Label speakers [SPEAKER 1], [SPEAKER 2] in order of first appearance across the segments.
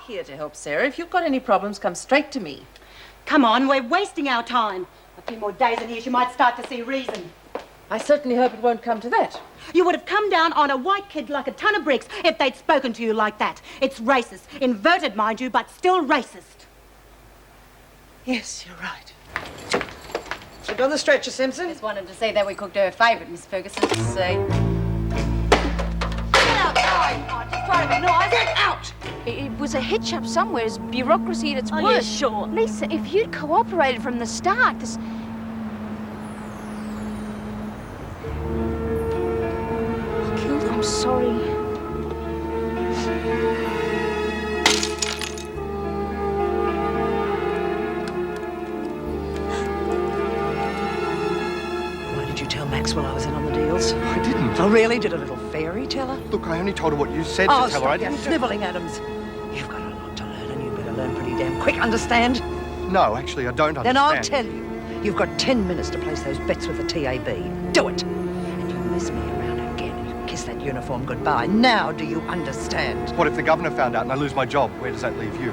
[SPEAKER 1] here to help, Sarah. If you've got any problems, come straight to me.
[SPEAKER 2] Come on, we're wasting our time. A few more days in here, she might start to see reason.
[SPEAKER 1] I certainly hope it won't come to that.
[SPEAKER 2] You would have come down on a white kid like a ton of bricks if they'd spoken to you like that. It's racist. Inverted, mind you, but still racist.
[SPEAKER 1] Yes, you're right. Slip on the stretcher, Simpson.
[SPEAKER 3] Just wanted to see that we cooked her favourite, Miss Ferguson. See.
[SPEAKER 2] Get outside! Oh, just try to be nice. Get out!
[SPEAKER 4] It was a hitch-up somewhere. It's bureaucracy at its
[SPEAKER 2] Are
[SPEAKER 4] worst.
[SPEAKER 2] you sure?
[SPEAKER 4] Lisa, if you'd cooperated from the start, this... Killed. I'm sorry.
[SPEAKER 1] Why did you tell Maxwell I was in on the deals?
[SPEAKER 5] I didn't.
[SPEAKER 1] Oh, really? Did a little fairy tell her?
[SPEAKER 5] Look, I only told her what you said
[SPEAKER 1] Oh,
[SPEAKER 5] to tell her. I
[SPEAKER 1] stop your
[SPEAKER 5] didn't.
[SPEAKER 1] snivelling, Adams. You've got a lot to learn, and you better learn pretty damn quick. Understand?
[SPEAKER 5] No, actually, I don't understand.
[SPEAKER 1] Then I'll tell you. You've got 10 minutes to place those bets with the TAB. Do it. And you mess me around again, you kiss that uniform goodbye. Now do you understand?
[SPEAKER 5] What if the governor found out and I lose my job? Where does that leave you?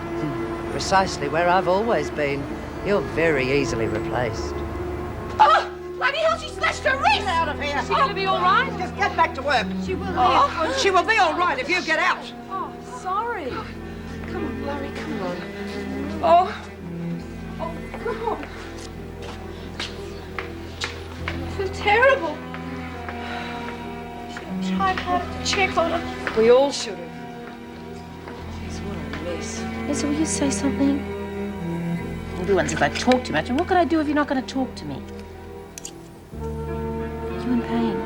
[SPEAKER 1] Precisely where I've always been. You're very easily replaced.
[SPEAKER 4] Oh! Bloody hell, she slashed her wrist!
[SPEAKER 1] Get out of here.
[SPEAKER 4] Is she going to be all right?
[SPEAKER 1] Just get back to work.
[SPEAKER 4] She will
[SPEAKER 1] Oh, she will be all right if you get out.
[SPEAKER 4] Oh, sorry. Come on, Larry, come on. Oh. Oh, God. I feel terrible. Should have tried harder to check on her.
[SPEAKER 1] We all should have.
[SPEAKER 4] Jeez, what a mess. Lisa, will you say something? Everyone says I talk too much, and what could I do if you're not going to talk to me? Are you in pain?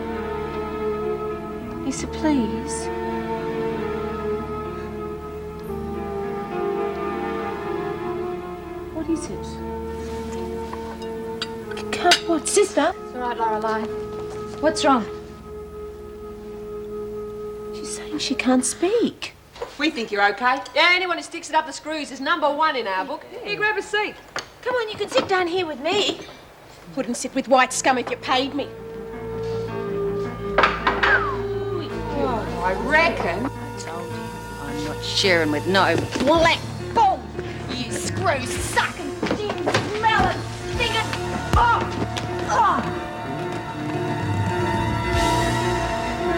[SPEAKER 4] Lisa, please. What is it? What, sister? It's all right, Lorelei. What's wrong? She's saying she can't speak.
[SPEAKER 6] We think you're okay. Yeah, anyone who sticks it up the screws is #1 in our book. Here, grab a seat.
[SPEAKER 4] Come on, you can sit down here with me.
[SPEAKER 6] Wouldn't sit with white scum if you paid me. Oh, I reckon.
[SPEAKER 3] I told you, I'm not sharing with no black bull. You screw sucking, dim, smelling, stinging.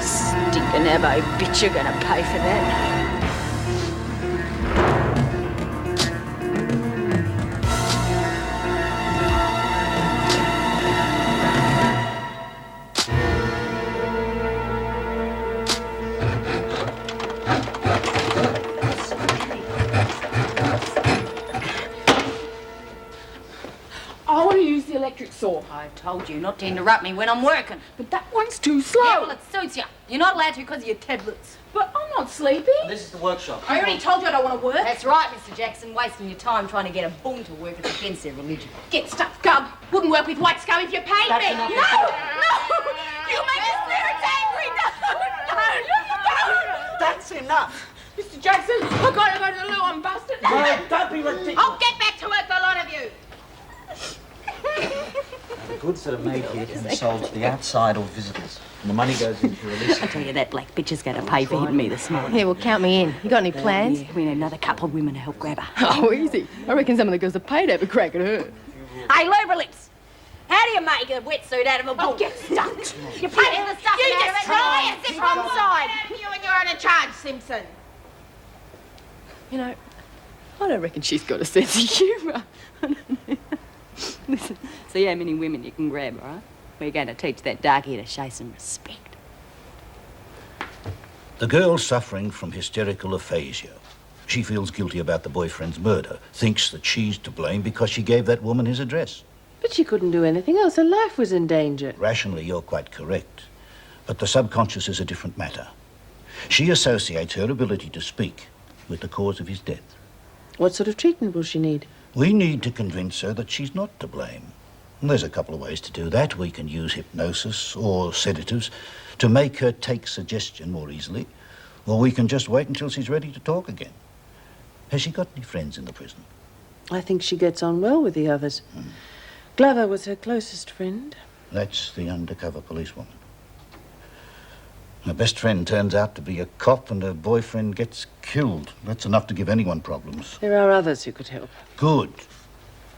[SPEAKER 3] Stinking Abbo bitch, you're gonna pay for that.
[SPEAKER 6] I want to use the electric saw.
[SPEAKER 3] I told you not to interrupt me when I'm working.
[SPEAKER 6] But that one's too slow.
[SPEAKER 3] Yeah, well, it suits you. You're not allowed to because of your tablets.
[SPEAKER 6] But I'm not sleepy.
[SPEAKER 7] This is the workshop.
[SPEAKER 6] I already told you I don't want to work.
[SPEAKER 3] That's right, Mr. Jackson. Wasting your time trying to get a bull to work. It's against their religion.
[SPEAKER 6] Get stuck, Gub. Wouldn't work with white scum if you paid
[SPEAKER 3] That's
[SPEAKER 6] me.
[SPEAKER 3] enough.
[SPEAKER 6] No! You make the spirits angry. No!
[SPEAKER 1] That's enough.
[SPEAKER 6] Mr. Jackson, I've got to go to the loo. I'm busted.
[SPEAKER 1] Don't be ridiculous.
[SPEAKER 6] I'll get back to work, the lot of you.
[SPEAKER 7] The goods that are made here can be sold to the outside or visitors. And the money goes into release.
[SPEAKER 2] I tell you, that black bitch is going to pay for hitting me this morning.
[SPEAKER 4] Yeah, well, count me in. You got any plans?
[SPEAKER 2] Yeah, we need another couple of women to help grab her.
[SPEAKER 6] Oh, easy. I reckon some of the girls are paid to have a crack at her.
[SPEAKER 2] Hey, Lubra Lips, how do you make a wetsuit out of a bull?
[SPEAKER 6] Oh, get stuck.
[SPEAKER 2] You're putting the stuff
[SPEAKER 6] You
[SPEAKER 2] out of
[SPEAKER 6] just
[SPEAKER 2] it.
[SPEAKER 6] try it.
[SPEAKER 2] Sit on the side.
[SPEAKER 6] You and you're on a charge, Simpson.
[SPEAKER 8] You know, I don't reckon she's got a sense of humour.
[SPEAKER 2] Listen, see how many women you can grab, all right? We're going to teach that darkie to show some respect.
[SPEAKER 9] The girl's suffering from hysterical aphasia. She feels guilty about the boyfriend's murder, thinks that she's to blame because she gave that woman his address.
[SPEAKER 8] But she couldn't do anything else. Her life was in danger.
[SPEAKER 9] Rationally, you're quite correct. But the subconscious is a different matter. She associates her ability to speak with the cause of his death.
[SPEAKER 8] What sort of treatment will she need?
[SPEAKER 9] We need to convince her that she's not to blame. And there's a couple of ways to do that. We can use hypnosis or sedatives to make her take suggestion more easily, or we can just wait until she's ready to talk again. Has she got any friends in the prison?
[SPEAKER 8] I think she gets on well with the others. Glover was her closest friend.
[SPEAKER 9] That's the undercover policewoman. Her best friend turns out to be a cop and her boyfriend gets killed. That's enough to give anyone problems.
[SPEAKER 8] There are others who could help.
[SPEAKER 9] Good.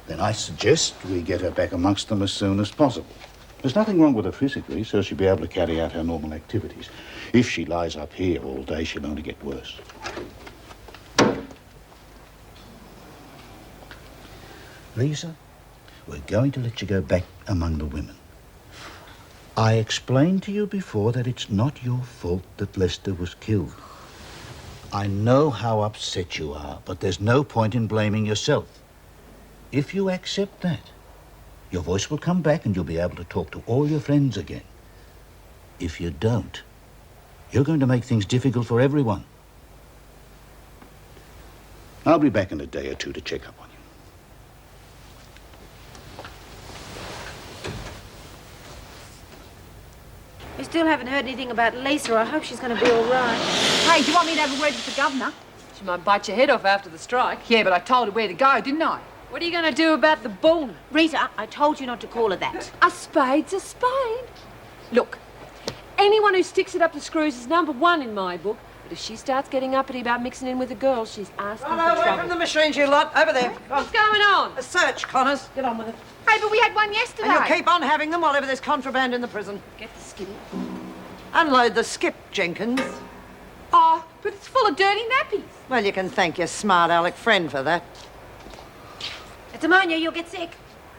[SPEAKER 9] Then I suggest we get her back amongst them as soon as possible. There's nothing wrong with her physically, so she'll be able to carry out her normal activities. If she lies up here all day, she'll only get worse. Lisa, we're going to let you go back among the women. I explained to you before that it's not your fault that Lester was killed. I know how upset you are, but there's no point in blaming yourself. If you accept that, your voice will come back and you'll be able to talk to all your friends again. If you don't, you're going to make things difficult for everyone. I'll be back in a day or two to check up on you.
[SPEAKER 4] We still haven't heard anything about Lisa. I hope she's going to be all right.
[SPEAKER 2] Hey, do you want me to have a word with the governor?
[SPEAKER 6] She might bite your head off after the strike.
[SPEAKER 10] Yeah, but I told her where to go, didn't I?
[SPEAKER 6] What are you going to do about the bull?
[SPEAKER 4] Rita, I told you not to call her that.
[SPEAKER 6] A spade's a spade. Look, anyone who sticks it up the screws is number one in my book. But if she starts getting uppity about mixing in with the girls, she's asking for
[SPEAKER 1] Away
[SPEAKER 6] trouble.
[SPEAKER 1] from the machines, you lot. Over there.
[SPEAKER 6] What's going on?
[SPEAKER 1] A search, Connors. Get on with it.
[SPEAKER 10] Hey, but we had one yesterday.
[SPEAKER 1] And you'll keep on having them while ever there's contraband in the prison.
[SPEAKER 6] Get the skinny.
[SPEAKER 1] Unload the skip, Jenkins.
[SPEAKER 10] Oh, but it's full of dirty nappies.
[SPEAKER 1] Well, you can thank your smart aleck friend for that.
[SPEAKER 4] It's ammonia, you'll get sick.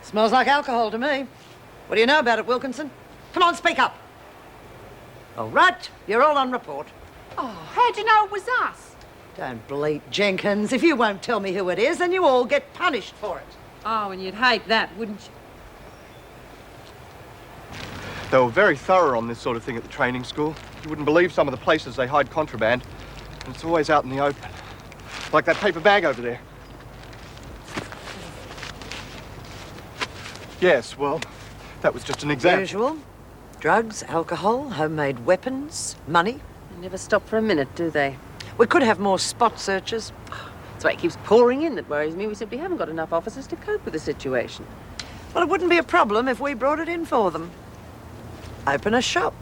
[SPEAKER 1] Smells like alcohol to me. What do you know about it, Wilkinson? Come on, speak up. All right, you're all on report.
[SPEAKER 10] Oh, how'd you know it was us?
[SPEAKER 1] Don't bleat, Jenkins. If you won't tell me who it is, then you all get punished for it.
[SPEAKER 6] Oh, and you'd hate that, wouldn't you?
[SPEAKER 5] They were very thorough on this sort of thing at the training school. You wouldn't believe some of the places they hide contraband. And it's always out in the open. Like that paper bag over there. Yes, well, that was just an example.
[SPEAKER 1] Usual. Drugs, alcohol, homemade weapons, money.
[SPEAKER 8] They never stop for a minute, do they?
[SPEAKER 1] We could have more spot searches.
[SPEAKER 8] That's why it keeps pouring in that worries me. We simply haven't got enough officers to cope with the situation.
[SPEAKER 1] Well, it wouldn't be a problem if we brought it in for them. Open a shop.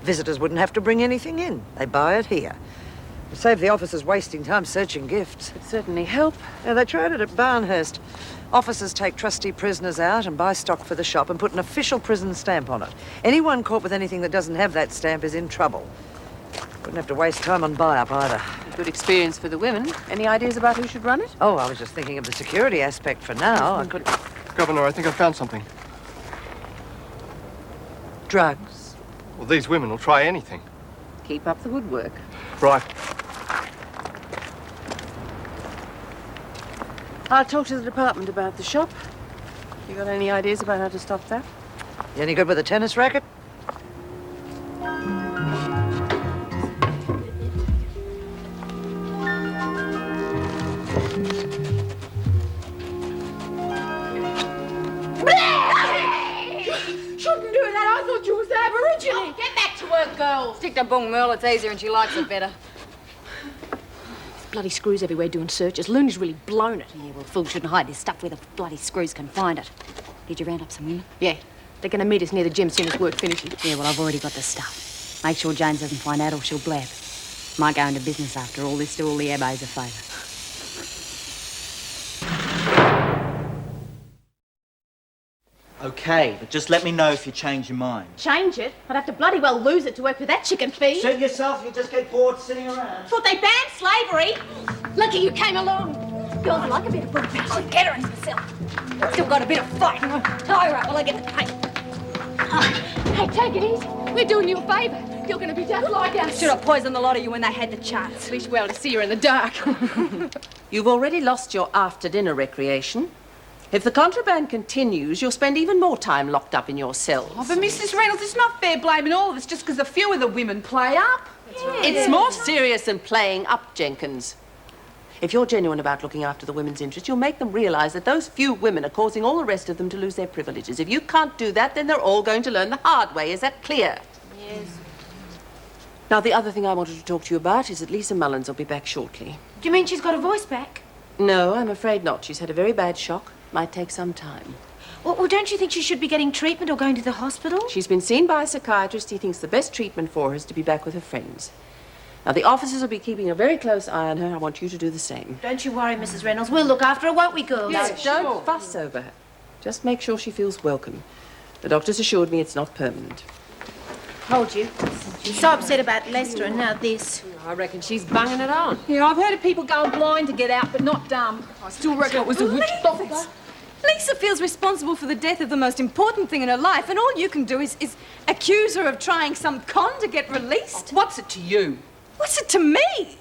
[SPEAKER 1] Visitors wouldn't have to bring anything in. They buy it here. It'd save the officers wasting time searching gifts.
[SPEAKER 8] It'd certainly help.
[SPEAKER 1] Yeah, they tried it at Barnhurst. Officers take trustee prisoners out and buy stock for the shop and put an official prison stamp on it. Anyone caught with anything that doesn't have that stamp is in trouble. Wouldn't have to waste time on buy-up either.
[SPEAKER 8] A good experience for the women. Any ideas about who should run it?
[SPEAKER 1] Oh, I was just thinking of the security aspect for now. I could...
[SPEAKER 5] Governor, I think I found something.
[SPEAKER 1] Drugs.
[SPEAKER 5] Well, these women will try anything.
[SPEAKER 8] Keep up the good work.
[SPEAKER 5] Right.
[SPEAKER 8] I'll talk to the department about the shop. You got any ideas about how to stop that?
[SPEAKER 1] You any good with a tennis racket?
[SPEAKER 10] Shouldn't do that. I thought you was Aborigine.
[SPEAKER 3] Get back to work, girls. Stick to Bung Merle. It's easier and she likes it better.
[SPEAKER 2] Bloody screws everywhere doing searches. Looney's really blown it.
[SPEAKER 3] Yeah, well, fools shouldn't hide this stuff where the bloody screws can find it. Did you round up some women?
[SPEAKER 2] Yeah, they're going to meet us near the gym soon as work finishes.
[SPEAKER 3] Yeah, well, I've already got the stuff. Make sure James doesn't find out or she'll blab. Might go into business after all this. Do all the abbos a favour.
[SPEAKER 7] Okay, but just let me know if you change your mind.
[SPEAKER 2] Change it? I'd have to bloody well lose it to work with that chicken feed.
[SPEAKER 7] Suit yourself, you just get bored sitting around.
[SPEAKER 2] Thought they banned slavery.
[SPEAKER 3] Lucky you came along. Girls like a bit of bullfish. I'll get her into the cell. Still got a bit of fight. Tie her up while I get the paint.
[SPEAKER 10] Hey, take it easy. We're doing you a favour. You're going to be dead like us.
[SPEAKER 3] Should have poisoned the lot of you when they had the chance.
[SPEAKER 10] At least well to see her in the dark.
[SPEAKER 8] You've already lost your after-dinner recreation. If the contraband continues, you'll spend even more time locked up in your cells.
[SPEAKER 10] Oh, but Mrs. Reynolds, it's not fair blaming all of us just because a few of the women play up.
[SPEAKER 8] It's more serious than playing up, Jenkins. If you're genuine about looking after the women's interests, you'll make them realize that those few women are causing all the rest of them to lose their privileges. If you can't do that, then they're all going to learn the hard way. Is that clear?
[SPEAKER 3] Yes.
[SPEAKER 8] Now, the other thing I wanted to talk to you about is that Lisa Mullins will be back shortly.
[SPEAKER 2] Do you mean she's got her voice back?
[SPEAKER 8] No, I'm afraid not. She's had a very bad shock. Might take some time.
[SPEAKER 4] Well, don't you think she should be getting treatment or going to the hospital?
[SPEAKER 8] She's been seen by a psychiatrist. He thinks the best treatment for her is to be back with her friends. Now, the officers will be keeping a very close eye on her. I want you to do the same.
[SPEAKER 4] Don't you worry, Mrs. Reynolds. We'll look after her, won't we, girls?
[SPEAKER 8] Now, don't fuss over her. Just make sure she feels welcome. The doctor's assured me it's not permanent.
[SPEAKER 4] Told you. She's so upset about Lester and now this.
[SPEAKER 6] I reckon she's bunging it on.
[SPEAKER 10] Yeah, I've heard of people going blind to get out, but not dumb. I still reckon it was a witch doctor.
[SPEAKER 11] Lisa feels responsible for the death of the most important thing in her life, and all you can do is accuse her of trying some con to get released.
[SPEAKER 10] What's it to you?
[SPEAKER 11] What's it to me?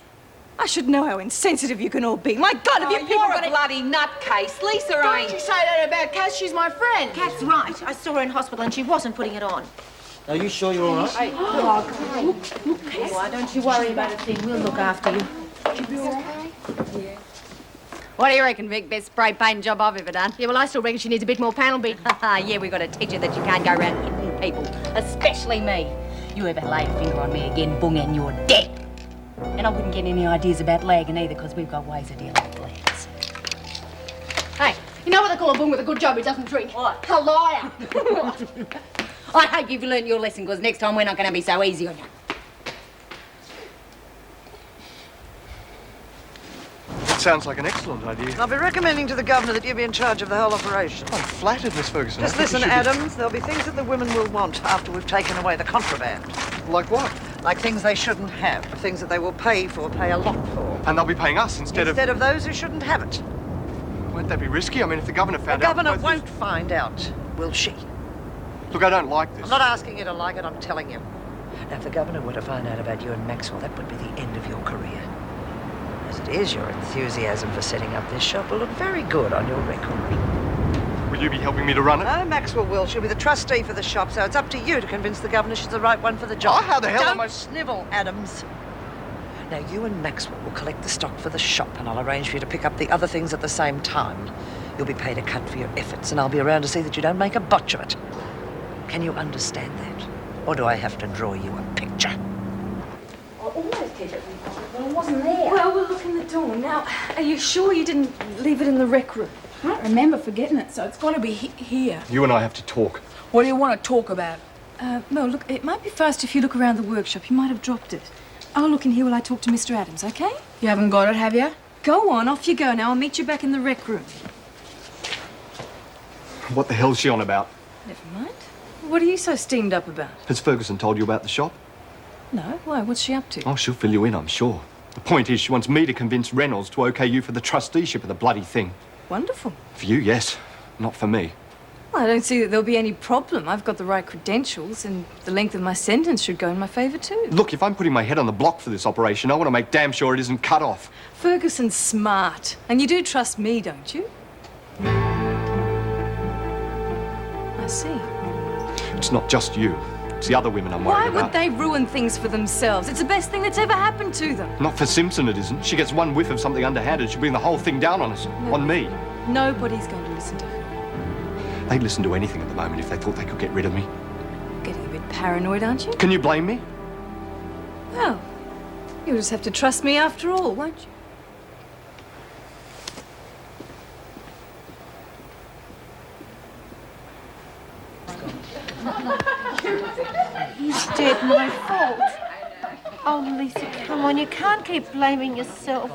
[SPEAKER 11] I should know how insensitive you can all be. My God, have you people
[SPEAKER 10] You're
[SPEAKER 11] got
[SPEAKER 10] a bloody nutcase. Lisa ain't.
[SPEAKER 11] Don't you say that about Cass? She's my friend.
[SPEAKER 4] Kat's right. I saw her in hospital and she wasn't putting it on.
[SPEAKER 7] Are you sure you're all right?
[SPEAKER 4] Why don't you worry about a thing? We'll look after you.
[SPEAKER 3] What do you reckon, Vic? Best spray paint job I've ever done.
[SPEAKER 10] Yeah, well, I still reckon she needs a bit more panel beat.
[SPEAKER 3] Yeah, we've got to teach her that you can't go around hitting people, especially me. You ever lay a finger on me again, Bung, and you're dead. And I wouldn't get any ideas about lagging either, because we've got ways of dealing with lags.
[SPEAKER 10] Hey, you know what they call a bung with a good job who doesn't drink?
[SPEAKER 3] What?
[SPEAKER 10] A liar.
[SPEAKER 3] I hope you've learned your lesson, because next time we're not going to be so easy on you.
[SPEAKER 5] It sounds like an excellent idea.
[SPEAKER 1] I'll be recommending to the governor that you be in charge of the whole operation.
[SPEAKER 5] I'm flattered, Miss Ferguson.
[SPEAKER 1] Just
[SPEAKER 5] I think
[SPEAKER 1] listen,
[SPEAKER 5] you should
[SPEAKER 1] Adams. There'll be things that the women will want after we've taken away the contraband.
[SPEAKER 5] Like what?
[SPEAKER 1] Like things they shouldn't have, things that they will pay a lot for.
[SPEAKER 5] And they'll be paying us instead
[SPEAKER 1] of those who shouldn't have it.
[SPEAKER 5] Won't that be risky? I mean, if the governor
[SPEAKER 1] The
[SPEAKER 5] found out...
[SPEAKER 1] governor won't find out, will she?
[SPEAKER 5] Look, I don't like this.
[SPEAKER 1] I'm not asking you to like it, I'm telling you. Now, if the governor were to find out about you and Maxwell, that would be the end of your career. As it is, your enthusiasm for setting up this shop will look very good on your record.
[SPEAKER 5] Will you be helping me to run it?
[SPEAKER 1] No, Maxwell will. She'll be the trustee for the shop, so it's up to you to convince the governor she's the right one for the job.
[SPEAKER 5] Oh, how the hell
[SPEAKER 1] Don't
[SPEAKER 5] am I...
[SPEAKER 1] snivel, Adams. Now, you and Maxwell will collect the stock for the shop, and I'll arrange for you to pick up the other things at the same time. You'll be paid a cut for your efforts, and I'll be around to see that you don't make a botch of it. Can you understand that? Or do I have to draw you a picture?
[SPEAKER 4] I almost kept it when I wasn't there.
[SPEAKER 11] Well, we'll look in the door. Now, are you sure you didn't leave it in the rec room?
[SPEAKER 10] I don't remember forgetting it, so it's got to be here.
[SPEAKER 5] You and I have to talk.
[SPEAKER 10] What do you want to talk about?
[SPEAKER 11] Well, look, it might be fast if you look around the workshop. You might have dropped it. I'll look in here while I talk to Mr. Adams, okay?
[SPEAKER 10] You haven't got it, have you?
[SPEAKER 11] Go on, off you go now. I'll meet you back in the rec room.
[SPEAKER 5] What the hell's she on about?
[SPEAKER 11] Never mind. What are you so steamed up about?
[SPEAKER 5] Has Ferguson told you about the shop?
[SPEAKER 11] No, why? What's she up to?
[SPEAKER 5] Oh, she'll fill you in, I'm sure. The point is, she wants me to convince Reynolds to okay you for the trusteeship of the bloody thing.
[SPEAKER 11] Wonderful.
[SPEAKER 5] For you, yes. Not for me.
[SPEAKER 11] Well, I don't see that there'll be any problem. I've got the right credentials, and the length of my sentence should go in my favour too.
[SPEAKER 5] Look, if I'm putting my head on the block for this operation, I want to make damn sure it isn't cut off.
[SPEAKER 11] Ferguson's smart. And you do trust me, don't you? I see.
[SPEAKER 5] It's not just you. It's the other women I'm
[SPEAKER 11] Why
[SPEAKER 5] worried about.
[SPEAKER 11] would they ruin things for themselves? It's the best thing that's ever happened to them.
[SPEAKER 5] Not for Simpson, it isn't. She gets one whiff of something underhanded, she'll bring the whole thing down on us. On me.
[SPEAKER 11] Nobody's going to listen to her.
[SPEAKER 5] They'd listen to anything at the moment if they thought they could get rid of me.
[SPEAKER 11] Getting a bit paranoid, aren't you?
[SPEAKER 5] Can you blame me?
[SPEAKER 11] Well, you'll just have to trust me after all, won't you?
[SPEAKER 4] He's dead, my fault. Oh, Lisa, come on, you can't keep blaming yourself.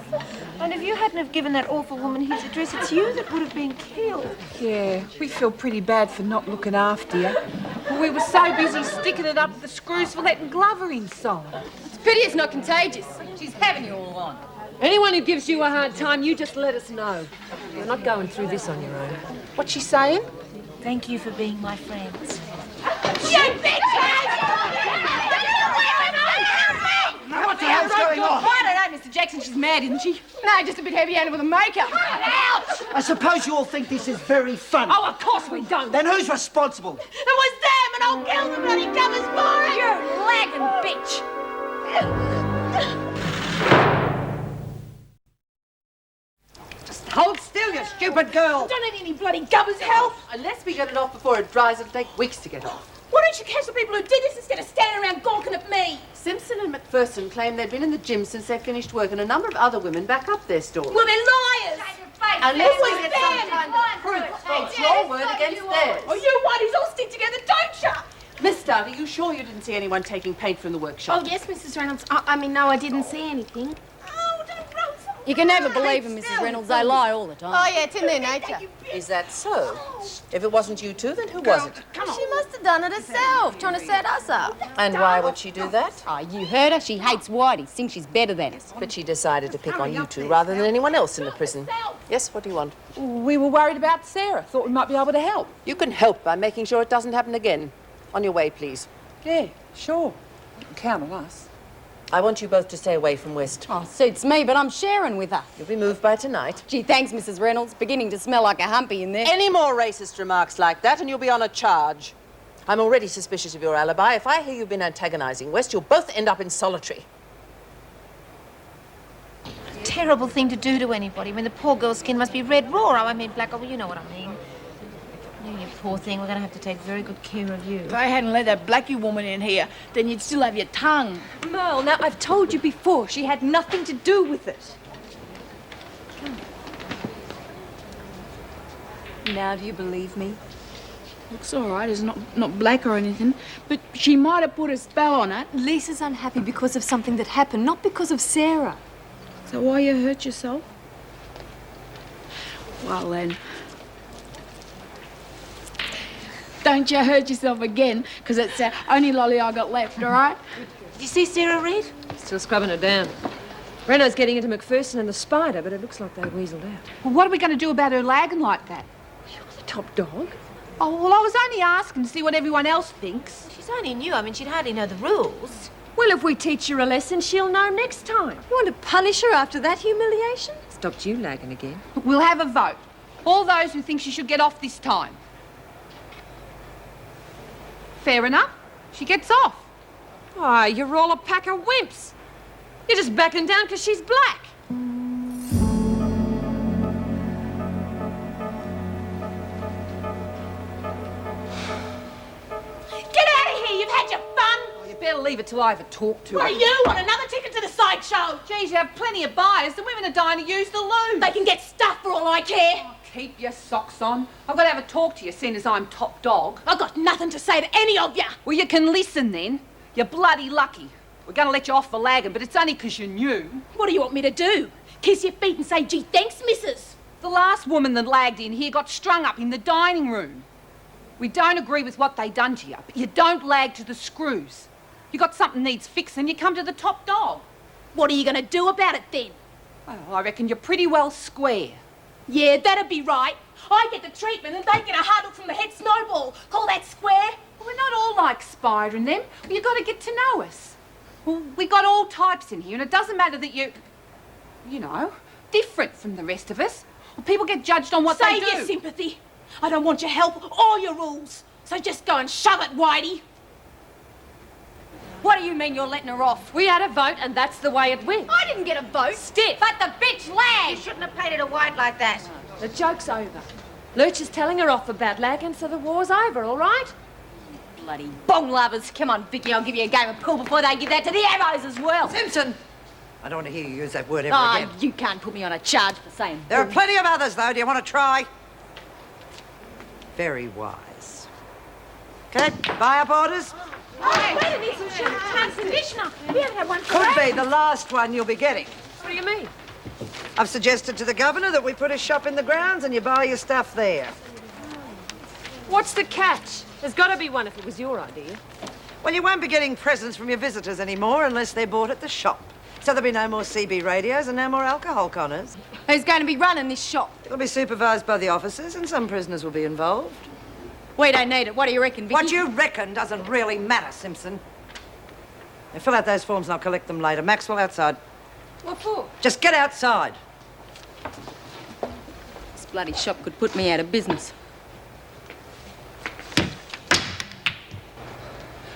[SPEAKER 4] And if you hadn't have given that awful woman his address, it's you that would have been killed.
[SPEAKER 6] Yeah, we feel pretty bad for not looking after you. We were so busy sticking it up the screws for letting Glover inside.
[SPEAKER 10] It's a pity it's not contagious. She's having you all on.
[SPEAKER 6] Anyone who gives you a hard time, you just let us know. You're not going through this on your own. What's she saying?
[SPEAKER 4] Thank you for being my friends.
[SPEAKER 7] What the hell's going on?
[SPEAKER 10] I don't know, Mr. Jackson. She's mad, isn't she? No, just a bit heavy-handed with the makeup. Ouch!
[SPEAKER 7] I suppose you all think this is very funny.
[SPEAKER 6] Oh, of course we don't.
[SPEAKER 7] Then who's responsible?
[SPEAKER 4] It was them, and I'll kill the bloody covers for it! You lagging bitch!
[SPEAKER 1] Just hold still, you stupid girl.
[SPEAKER 10] I don't need any bloody gubbers' help.
[SPEAKER 8] Unless we get it off before it dries, it'll take weeks to get off.
[SPEAKER 10] Why don't you catch the people who did this instead of standing around gawking at me?
[SPEAKER 8] Simpson and McPherson claim they'd been in the gym since they finished work, and a number of other women back up their story.
[SPEAKER 10] Well, they're liars.
[SPEAKER 8] Unless we get some kind of proof, it's your word against theirs.
[SPEAKER 6] Oh, you whiteys all stick together, don't you?
[SPEAKER 8] Miss Dart, are you sure you didn't see anyone taking paint from the workshop?
[SPEAKER 10] Oh, yes, Mrs. Reynolds. I mean, no, I didn't see anything.
[SPEAKER 3] You can never believe them, Mrs. Reynolds. They lie all the time.
[SPEAKER 10] Oh, yeah, it's in their nature.
[SPEAKER 8] Is that so? If it wasn't you two, then who was it?
[SPEAKER 10] She must have done it herself, trying to set us up.
[SPEAKER 8] And why would she do that?
[SPEAKER 3] Oh, you heard her. She hates whiteys, thinks she's better than us.
[SPEAKER 8] But she decided to pick on you two rather than anyone else in the prison. Yes, what do you want?
[SPEAKER 6] We were worried about Sarah. Thought we might be able to help.
[SPEAKER 8] You can help by making sure it doesn't happen again. On your way, please.
[SPEAKER 6] Yeah, sure. You can count on us.
[SPEAKER 8] I want you both to stay away from West.
[SPEAKER 3] Oh, suits me, but I'm sharing with her.
[SPEAKER 8] You'll be moved by tonight.
[SPEAKER 3] Gee, thanks, Mrs. Reynolds. Beginning to smell like a humpy in there.
[SPEAKER 8] Any more racist remarks like that and you'll be on a charge. I'm already suspicious of your alibi. If I hear you've been antagonizing West, you'll both end up in solitary.
[SPEAKER 4] Terrible thing to do to anybody when the poor girl's skin must be red raw. I mean black. Oh, well, you know what I mean. You poor thing, we're going to have to take very good care of you.
[SPEAKER 12] If I hadn't let that blackie woman in here, then you'd still have your tongue.
[SPEAKER 6] Merle, now I've told you before, she had nothing to do with it.
[SPEAKER 3] Now do you believe me?
[SPEAKER 12] Looks all right. It's not black or anything, but she might have put a spell on it.
[SPEAKER 11] Lisa's unhappy because of something that happened, not because of Sarah.
[SPEAKER 12] So why you hurt yourself? Well then, don't you hurt yourself again, because it's the only lolly I got left, all right?
[SPEAKER 2] Did you see Sarah Reid?
[SPEAKER 6] Still scrubbing her down. Renault's getting into McPherson and the Spider, but it looks like they weaseled out.
[SPEAKER 12] Well, what are we going to do about her lagging like that?
[SPEAKER 6] You're the top dog.
[SPEAKER 12] Oh, well, I was only asking to see what everyone else thinks.
[SPEAKER 4] She's only new. I mean, she'd hardly know the rules.
[SPEAKER 6] Well, if we teach her a lesson, she'll know next time.
[SPEAKER 11] You want to punish her after that humiliation?
[SPEAKER 6] Stopped you lagging again.
[SPEAKER 12] We'll have a vote. All those who think she should get off this time. Fair enough. She gets off.
[SPEAKER 6] Ah, you're all a pack of wimps. You're just backing down because she's black.
[SPEAKER 2] Get out of here! You've had your fun!
[SPEAKER 6] Oh, you better leave it till I have a talk to her.
[SPEAKER 2] What do you want? Another ticket to the sideshow?
[SPEAKER 12] Geez, you have plenty of buyers. The women are dying to use the loo.
[SPEAKER 2] They can get stuff for all I care.
[SPEAKER 12] Keep your socks on. I've got to have a talk to you, seeing as I'm top dog.
[SPEAKER 2] I've got nothing to say to any of you.
[SPEAKER 12] Well, you can listen then. You're bloody lucky. We're going to let you off for lagging, but it's only because you're new.
[SPEAKER 2] What do you want me to do? Kiss your feet and say, gee, thanks, missus?
[SPEAKER 12] The last woman that lagged in here got strung up in the dining room. We don't agree with what they done to you, but you don't lag to the screws. You got something needs fixing, you come to the top dog.
[SPEAKER 2] What are you going to do about it then?
[SPEAKER 12] Well, I reckon you're pretty well square.
[SPEAKER 2] Yeah, that'd be right. I get the treatment and they get a huddle from the head snowball. Call that square?
[SPEAKER 12] Well, we're not all like Spider and them. Well, you got to get to know us. Well, we got all types in here, and it doesn't matter that you know, different from the rest of us. Well, people get judged on what they do.
[SPEAKER 2] Save your sympathy. I don't want your help or your rules. So just go and shove it, Whitey.
[SPEAKER 3] What do you mean you're letting her off?
[SPEAKER 6] We had a vote, and that's the way it went.
[SPEAKER 11] I didn't get a vote.
[SPEAKER 6] Stiff.
[SPEAKER 3] But the bitch lagged!
[SPEAKER 4] You shouldn't have painted her white like that.
[SPEAKER 6] The joke's over. Lurch is telling her off about lagging, so the war's over, all right?
[SPEAKER 3] Bloody bong lovers. Come on, Vicky, I'll give you a game of pool before they give that to the arrows as well.
[SPEAKER 1] Simpson! I don't want to hear you use that word ever
[SPEAKER 3] Oh,
[SPEAKER 1] again.
[SPEAKER 3] you can't put me on a charge for saying
[SPEAKER 1] There are
[SPEAKER 3] bull.
[SPEAKER 1] plenty of others, though. Do you want to try? Very wise. Okay, buy-up orders?
[SPEAKER 2] Hey, wait a minute, some champagne conditioner. We haven't had one for
[SPEAKER 1] Could be
[SPEAKER 2] ages.
[SPEAKER 1] the last one you'll be getting.
[SPEAKER 6] What do you mean?
[SPEAKER 1] I've suggested to the governor that we put a shop in the grounds and you buy your stuff there.
[SPEAKER 6] What's the catch? There's got to be one if it was your idea.
[SPEAKER 1] Well, you won't be getting presents from your visitors anymore unless they're bought at the shop. So there'll be no more CB radios and no more alcohol, Connors.
[SPEAKER 11] Who's going to be running this shop?
[SPEAKER 1] It'll be supervised by the officers and some prisoners will be involved.
[SPEAKER 11] We don't need it. What do you reckon, Vicky?
[SPEAKER 1] What you reckon doesn't really matter, Simpson. Now, fill out those forms and I'll collect them later. Maxwell, outside.
[SPEAKER 6] What for?
[SPEAKER 1] Just get outside.
[SPEAKER 3] This bloody shop could put me out of business.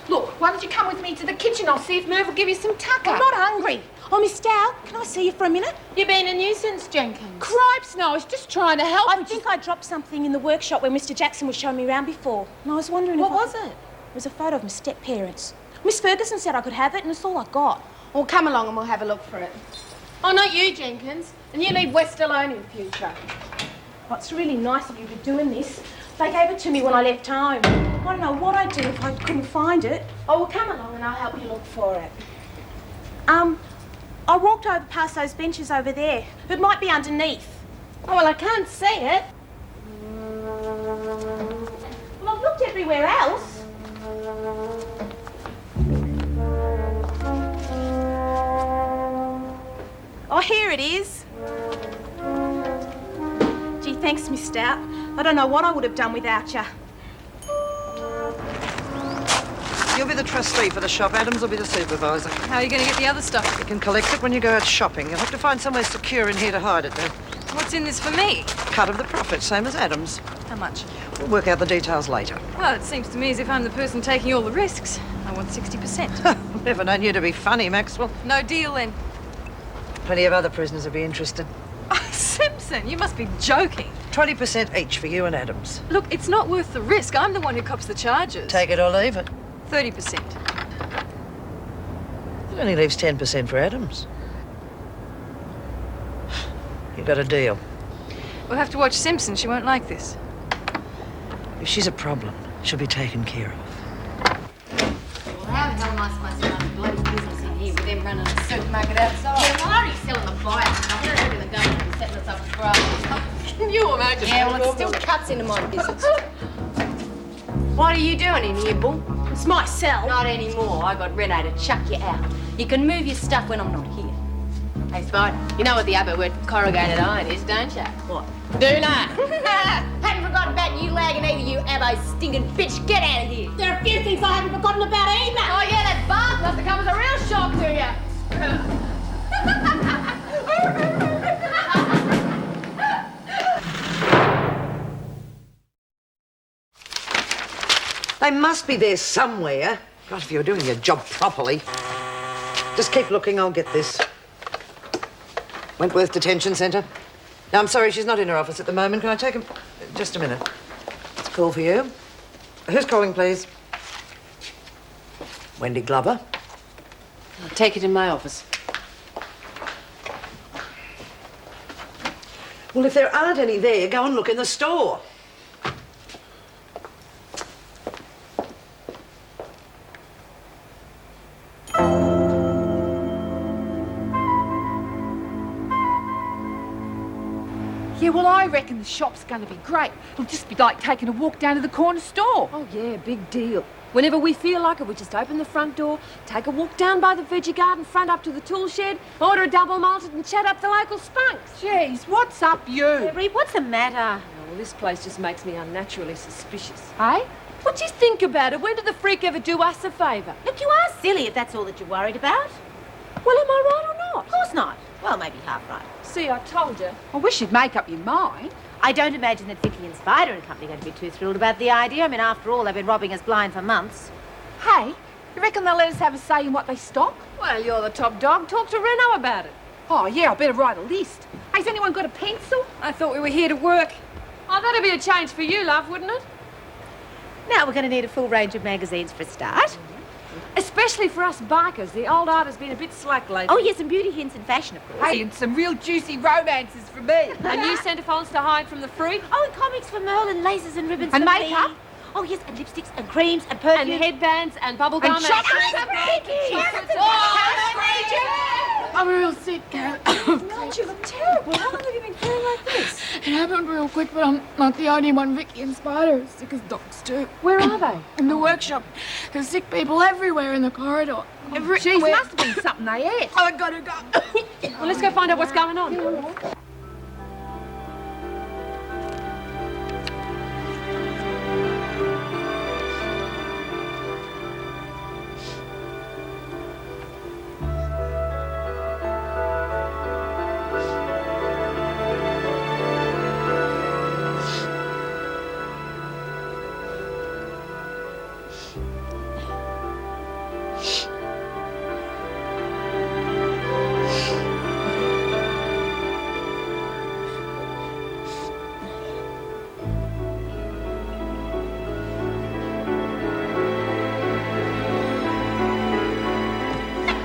[SPEAKER 12] Look, why don't you come with me to the kitchen? I'll see if Merv will give you some tucker.
[SPEAKER 2] I'm not hungry. Oh, Miss Dow, can I see you for a minute?
[SPEAKER 10] You've been a nuisance, Jenkins.
[SPEAKER 12] Cripes, no, I was just trying to help.
[SPEAKER 2] I think I dropped something in the workshop where Mr. Jackson was showing me around before. And I was wondering
[SPEAKER 10] What
[SPEAKER 2] if
[SPEAKER 10] was it?
[SPEAKER 2] It was a photo of my step-parents. Miss Ferguson said I could have it, and it's all I got.
[SPEAKER 10] Well, come along and we'll have a look for it. Oh, not you, Jenkins. And you leave West alone in future.
[SPEAKER 4] Oh, it's really nice of you to be doing this. They gave it to me when I left home. I don't know what I'd do if I couldn't find it. Oh, well, come along and I'll help you look for it. I walked over past those benches over there. It might be underneath. Oh, well, I can't see it. Well, I've looked everywhere else. Oh, here it is. Gee, thanks, Miss Stout. I don't know what I would have done without you.
[SPEAKER 1] You'll be the trustee for the shop. Adams will be the supervisor.
[SPEAKER 11] How are you going to get the other stuff?
[SPEAKER 1] You can collect it when you go out shopping. You'll have to find somewhere secure in here to hide it, though.
[SPEAKER 11] What's in this for me?
[SPEAKER 1] Cut of the profit, same as Adams.
[SPEAKER 11] How much?
[SPEAKER 1] We'll work out the details later.
[SPEAKER 11] Well, it seems to me as if I'm the person taking all the risks. I want 60%.
[SPEAKER 1] I've never known you to be funny, Maxwell.
[SPEAKER 11] No deal, then.
[SPEAKER 1] Plenty of other prisoners would be interested.
[SPEAKER 11] Oh, Simpson, you must be joking.
[SPEAKER 1] 20% each for you and Adams.
[SPEAKER 11] Look, it's not worth the risk. I'm the one who cops the charges.
[SPEAKER 1] Take it or leave it.
[SPEAKER 11] 30%.
[SPEAKER 1] It only leaves 10% for Adams. You've got a deal.
[SPEAKER 11] We'll have to watch Simpson. She won't like this.
[SPEAKER 1] If she's a problem, she'll be taken care of.
[SPEAKER 3] Well, how the hell am I supposed to run a bloody business in here with them running a supermarket outside? Yeah, well, I'm already selling the fire stuff. They're already the government is setting us up for graft.
[SPEAKER 12] Can you imagine?
[SPEAKER 3] Yeah, well, it still cuts into my business. What are you doing in here, Bull?
[SPEAKER 4] It's my cell.
[SPEAKER 3] Not anymore. I got Rene to chuck you out. You can move your stuff when I'm not here.
[SPEAKER 8] Hey, Spider, you know what the other word for corrugated iron is, don't you?
[SPEAKER 3] What?
[SPEAKER 8] Do not.
[SPEAKER 3] Haven't forgotten about you lagging either, you abo stinking bitch. Get out of here.
[SPEAKER 4] There are a few things I haven't forgotten about either.
[SPEAKER 3] Oh, yeah, that bath must have come as a real shock to you.
[SPEAKER 1] They must be there somewhere. God, if you're doing your job properly. Just keep looking, I'll get this. Wentworth Detention Centre. No, I'm sorry, she's not in her office at the moment. Can I take him? Just a minute. It's a call for you. Who's calling, please? Wendy Glover.
[SPEAKER 8] I'll take it in my office.
[SPEAKER 1] Well, if there aren't any there, go and look in the store.
[SPEAKER 12] Yeah, well, I reckon the shop's going to be great. It'll just be like taking a walk down to the corner store.
[SPEAKER 6] Oh, yeah, big deal. Whenever we feel like it, we just open the front door, take a walk down by the veggie garden front up to the tool shed, order a double malted and chat up the local spunks.
[SPEAKER 12] Jeez, what's up, you?
[SPEAKER 4] Reed, what's the matter?
[SPEAKER 6] Oh, well, this place just makes me unnaturally suspicious.
[SPEAKER 12] Hey?
[SPEAKER 6] What do you think about it? When did the freak ever do us a favour?
[SPEAKER 4] Look, you are silly if that's all that you're worried about.
[SPEAKER 6] Well, am I right or not?
[SPEAKER 4] Of course not. Well, maybe half right.
[SPEAKER 6] See, I told you.
[SPEAKER 12] I wish you'd make up your mind.
[SPEAKER 4] I don't imagine that Vicky and Spider and company are going to be too thrilled about the idea. I mean, after all, they've been robbing us blind for months.
[SPEAKER 12] Hey, you reckon they'll let us have a say in what they stock?
[SPEAKER 6] Well, you're the top dog. Talk to Reno about it.
[SPEAKER 12] Oh, yeah, I better write a list. Has anyone got a pencil?
[SPEAKER 6] I thought we were here to work. Oh, that'd be a change for you, love, wouldn't it?
[SPEAKER 4] Now we're going to need a full range of magazines for a start.
[SPEAKER 6] Especially for us bikers. The old art has been a bit slack lately.
[SPEAKER 4] Oh, yes, and beauty hints and fashion, of course.
[SPEAKER 12] Hey, and some real juicy romances for me.
[SPEAKER 6] A new centrefolds to hide from the freak.
[SPEAKER 4] Oh, and comics for Merle and laces and ribbons
[SPEAKER 12] And
[SPEAKER 4] for
[SPEAKER 12] makeup.
[SPEAKER 4] me. Oh, yes, and lipsticks and creams and perfume.
[SPEAKER 6] And headbands and bubblegum
[SPEAKER 12] And chocolates.
[SPEAKER 10] I'm real sick, Carol.
[SPEAKER 6] God, you look terrible. How long have you been feeling like this?
[SPEAKER 10] It happened real quick, but I'm not the only one. Vicky and Spider are sick as dogs, too.
[SPEAKER 6] Where are they?
[SPEAKER 10] In the workshop. There's sick people everywhere in the corridor.
[SPEAKER 12] Jeez, must have been something they ate.
[SPEAKER 10] I gotta go.
[SPEAKER 6] Well, let's go find out what's going on.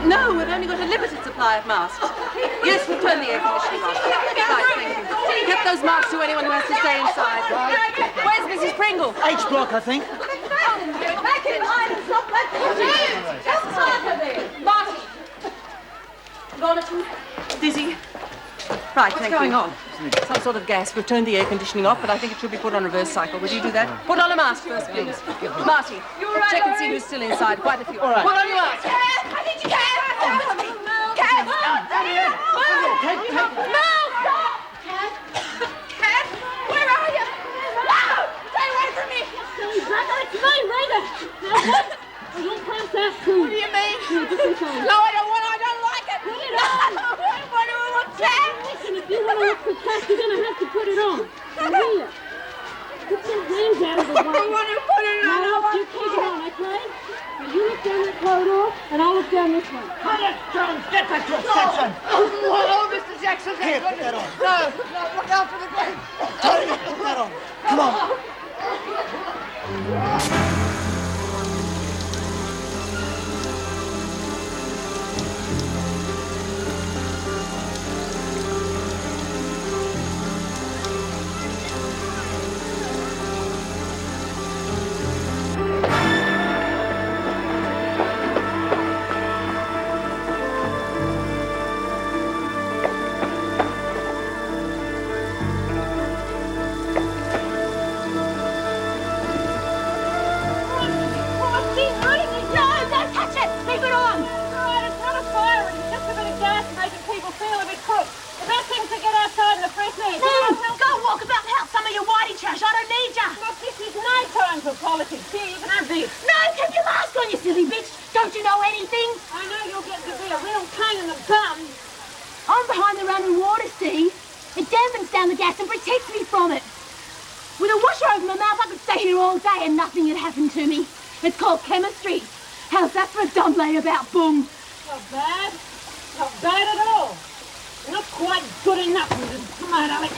[SPEAKER 8] No, we've only got a limited supply of masks. Yes, we'll turn the air conditioning on. Right, thank you. Get those masks belongs to anyone who has to stay inside. Where's Mrs. Pringle?
[SPEAKER 7] H block, I think.
[SPEAKER 2] Back in line and stop that. Just Parker there.
[SPEAKER 8] Marty! Lorna, Dizzy. Right,
[SPEAKER 1] What's going on?
[SPEAKER 8] Some sort of gas. We've turned the air conditioning off, but I think it should be put on reverse cycle. Would you do that? Put on a mask first, please. Marty, check and see who's still inside. Quite a few.
[SPEAKER 7] All right.
[SPEAKER 8] Put on your mask.
[SPEAKER 2] I need you, Cat. Cat, Cat, where are you? No! Stay away from me!
[SPEAKER 10] It's me, Rita. I don't pass that too.
[SPEAKER 2] What do you mean?
[SPEAKER 10] No,
[SPEAKER 2] I don't like it. No! What do we want, Cat?
[SPEAKER 10] Listen, if you want to look for Cat, you're going to have to put it on. Now, here. Get your hands out of the way.
[SPEAKER 2] I want to put it on.
[SPEAKER 10] Now, you keep it on, okay? Now, you look down that corridor, and I'll look down this one.
[SPEAKER 7] Quiet, Jones! Get back to attention!
[SPEAKER 2] Oh, Mr. Jackson.
[SPEAKER 7] Here, put that on.
[SPEAKER 2] No, look out for the grave.
[SPEAKER 7] Tony, put that on. Come on.
[SPEAKER 10] Politics. Here, you can have this.
[SPEAKER 2] No, keep your mask on, you silly bitch. Don't you know anything?
[SPEAKER 10] I know you'll get to be a real pain in the bum.
[SPEAKER 2] I'm behind the running water, see? It dampens down the gas and protects me from it. With a washer over my mouth, I could stay here all day and nothing would happen to me. It's called chemistry. How's that for a dumb lay about boom?
[SPEAKER 10] Not bad. Not bad at all. Not quite good enough. Come on, Alex.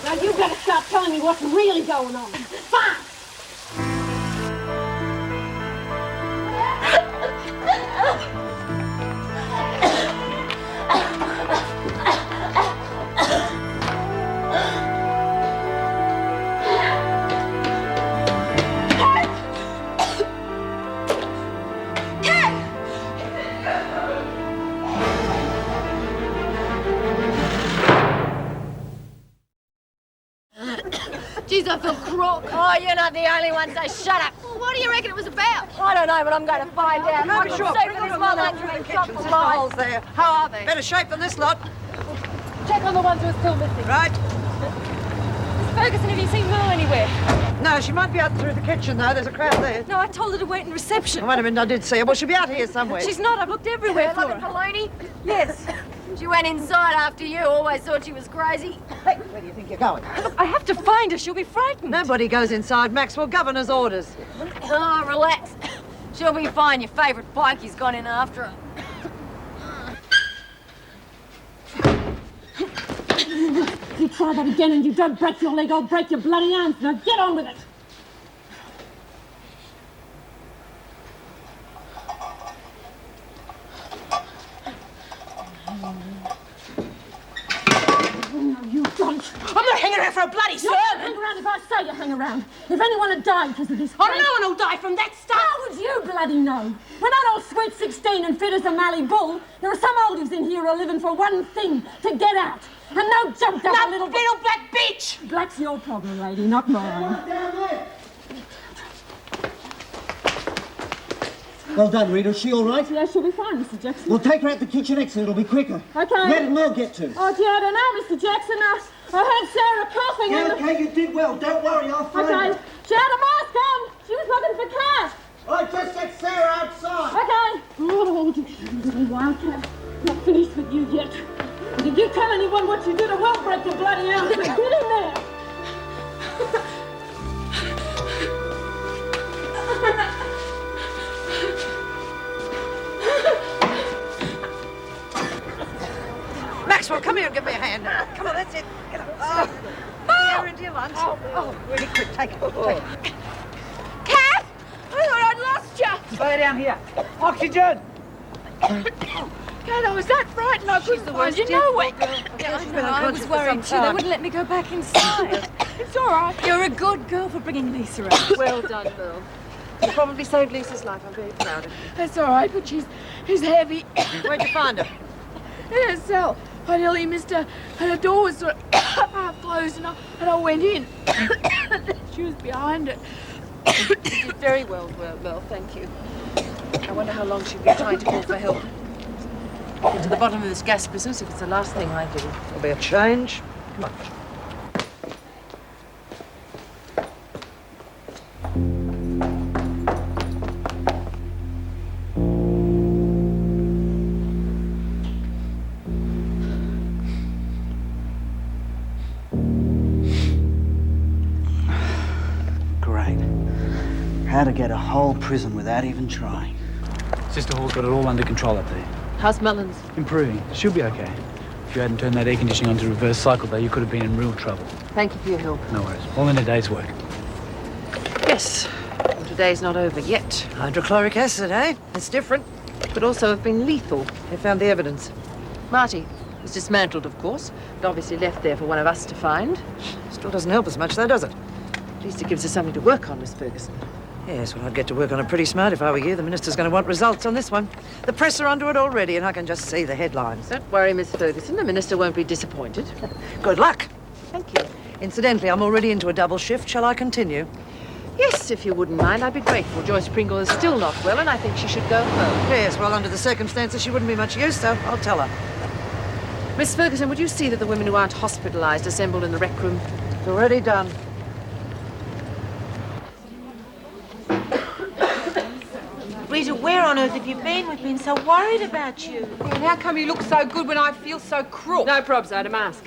[SPEAKER 10] Now you better start telling me what's really going on. Fast!
[SPEAKER 2] Jeez, I feel crook.
[SPEAKER 3] Oh, you're not the only one, so shut up.
[SPEAKER 2] Well, what do you reckon it was about?
[SPEAKER 3] I don't know, but I'm going to find out.
[SPEAKER 1] No,
[SPEAKER 3] I'm
[SPEAKER 1] sure.
[SPEAKER 3] safe
[SPEAKER 1] Bring
[SPEAKER 3] for
[SPEAKER 1] on
[SPEAKER 3] this
[SPEAKER 1] the
[SPEAKER 3] one
[SPEAKER 1] one
[SPEAKER 3] under
[SPEAKER 1] in
[SPEAKER 3] the
[SPEAKER 1] the
[SPEAKER 3] top
[SPEAKER 1] kitchen.
[SPEAKER 3] of
[SPEAKER 1] Sister
[SPEAKER 3] mine.
[SPEAKER 1] Hole's there.
[SPEAKER 8] How are they?
[SPEAKER 1] Better shape than this lot.
[SPEAKER 6] Check on the ones who are still missing.
[SPEAKER 1] Right.
[SPEAKER 6] Ferguson, have you seen Merle anywhere?
[SPEAKER 1] No, she might be out through the kitchen, though. There's a crowd there.
[SPEAKER 6] No, I told her to wait in reception.
[SPEAKER 1] Oh, wait a minute, I did see her. Well, she'll be out here somewhere.
[SPEAKER 6] She's not. I've looked everywhere for
[SPEAKER 3] Look at
[SPEAKER 6] her.
[SPEAKER 3] Poloni.
[SPEAKER 6] Yes.
[SPEAKER 3] She went inside after you. Always thought she was crazy.
[SPEAKER 1] Hey, where do you think you're going?
[SPEAKER 6] Look, I have to find her. She'll be frightened.
[SPEAKER 1] Nobody goes inside, Maxwell. Governor's orders.
[SPEAKER 3] Oh, relax. She'll be fine. Your favourite pikey's gone in after her.
[SPEAKER 10] If you try that again and you don't break your leg, I'll break your bloody arms. Now get on with it. No, you don't.
[SPEAKER 8] I'm not hanging around for a bloody
[SPEAKER 10] You
[SPEAKER 8] sermon.
[SPEAKER 10] hang around if I say you hang around. If anyone had died because of this...
[SPEAKER 8] Oh, no one will die from that stuff.
[SPEAKER 10] How would you bloody know? We're not all sweet 16 and fit as a Mallee bull. There are some oldies in here who are living for one thing, to get out. And no jumped up a little...
[SPEAKER 8] Little black bitch.
[SPEAKER 10] Black's your problem, lady, not mine.
[SPEAKER 7] Well done, Rita. Is she all right?
[SPEAKER 10] Yeah, she'll be fine, Mr. Jackson.
[SPEAKER 7] We'll take her out the kitchen exit. It'll be quicker.
[SPEAKER 10] Okay.
[SPEAKER 7] Where did Merle get to?
[SPEAKER 10] Oh, gee, I don't know, Mr. Jackson. I heard Sarah coughing
[SPEAKER 7] Yeah,
[SPEAKER 10] and...
[SPEAKER 7] okay, you did well. Don't worry, I'll find
[SPEAKER 10] Okay.
[SPEAKER 7] her.
[SPEAKER 10] She had a mask on. She was looking for Cat.
[SPEAKER 7] I just get Sarah outside.
[SPEAKER 10] Okay. Oh, you little wildcat. Not finished with you yet. And if you tell anyone what you did, I will break your bloody arms. So get in there.
[SPEAKER 1] Maxwell, come here and give me a hand now. Come on, that's it. Get up. Oh. Here into your lunch. Oh, really quick. Take it. Take it.
[SPEAKER 2] Cat! I thought I'd lost you.
[SPEAKER 7] Lay down here. Oxygen.
[SPEAKER 10] Dad, I was that frightened I couldn't find you nowhere.
[SPEAKER 11] I was worried too. They wouldn't let me go back inside.
[SPEAKER 10] It's all right.
[SPEAKER 11] You're a good girl for bringing Lisa out.
[SPEAKER 6] Well done, Merle. You probably saved Lisa's life. I'm very proud of you.
[SPEAKER 10] That's all right, but she's heavy.
[SPEAKER 1] Where'd you find her?
[SPEAKER 10] In her cell. I nearly missed her. And her door was sort of half closed, and I went in. She was behind it.
[SPEAKER 6] You did very well, Merle. Thank you. I wonder how long she'll be trying to call for help. Get to the bottom of this gas business if it's the last thing I do.
[SPEAKER 1] There'll be a change. Come on.
[SPEAKER 7] Great. How to get a whole prison without even trying.
[SPEAKER 13] Sister Hall's got it all under control up there.
[SPEAKER 6] How's Mullins?
[SPEAKER 13] Improving. She'll be okay. If you hadn't turned that air conditioning on to reverse cycle, though, you could have been in real trouble.
[SPEAKER 6] Thank you for your help.
[SPEAKER 13] No worries. All in a day's work.
[SPEAKER 6] Yes. Well, today's not over yet.
[SPEAKER 1] Hydrochloric acid, eh? It's different.
[SPEAKER 6] Could also have been lethal.
[SPEAKER 1] They found the evidence.
[SPEAKER 6] Marty was dismantled, of course, but obviously left there for one of us to find.
[SPEAKER 1] Still doesn't help us much, though, does it?
[SPEAKER 6] At least it gives us something to work on, Miss Ferguson.
[SPEAKER 1] Yes, well, I'd get to work on it pretty smart if I were you. The minister's going to want results on this one. The press are onto it already, and I can just see the headlines.
[SPEAKER 6] Don't worry, Miss Ferguson. The minister won't be disappointed.
[SPEAKER 1] Good luck.
[SPEAKER 6] Thank you.
[SPEAKER 1] Incidentally, I'm already into a double shift. Shall I continue?
[SPEAKER 6] Yes, if you wouldn't mind, I'd be grateful. Joyce Pringle is still not well, and I think she should go home.
[SPEAKER 1] Yes, well, under the circumstances, she wouldn't be much use, so I'll tell her.
[SPEAKER 6] Miss Ferguson, would you see that the women who aren't hospitalised assemble in the rec room?
[SPEAKER 1] It's already done.
[SPEAKER 4] Rita, where on earth have you been? We've been so worried about you.
[SPEAKER 12] And how come you look so good when I feel so crook?
[SPEAKER 6] No probs, I had a mask.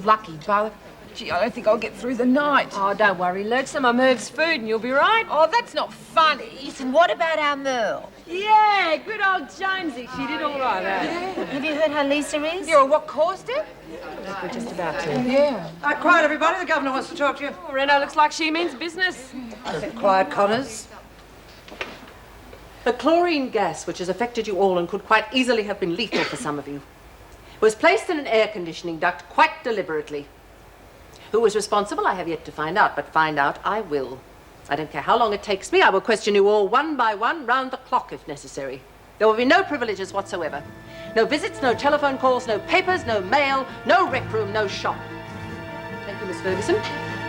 [SPEAKER 12] Lucky, Bo. Gee, I don't think I'll get through the night.
[SPEAKER 6] Oh, don't worry, Lurch. Some of Merv's food and you'll be right.
[SPEAKER 12] Oh, that's not funny.
[SPEAKER 4] Listen, what about our Merle?
[SPEAKER 6] Yeah, good old Jonesy. She did all right,
[SPEAKER 4] Have you heard how Lisa is?
[SPEAKER 12] Yeah, well, what caused it?
[SPEAKER 6] We're just about to.
[SPEAKER 12] Yeah.
[SPEAKER 1] Quiet, everybody. The governor wants to talk to you.
[SPEAKER 6] Oh, Reno looks like she means business.
[SPEAKER 1] Quiet, Connors.
[SPEAKER 8] The chlorine gas, which has affected you all and could quite easily have been lethal for some of you, was placed in an air conditioning duct quite deliberately. Who was responsible, I have yet to find out, but find out I will. I don't care how long it takes me. I will question you all one by one, round the clock if necessary. There will be no privileges whatsoever. No visits, no telephone calls, no papers, no mail, no rec room, no shop. Thank you, Miss Ferguson.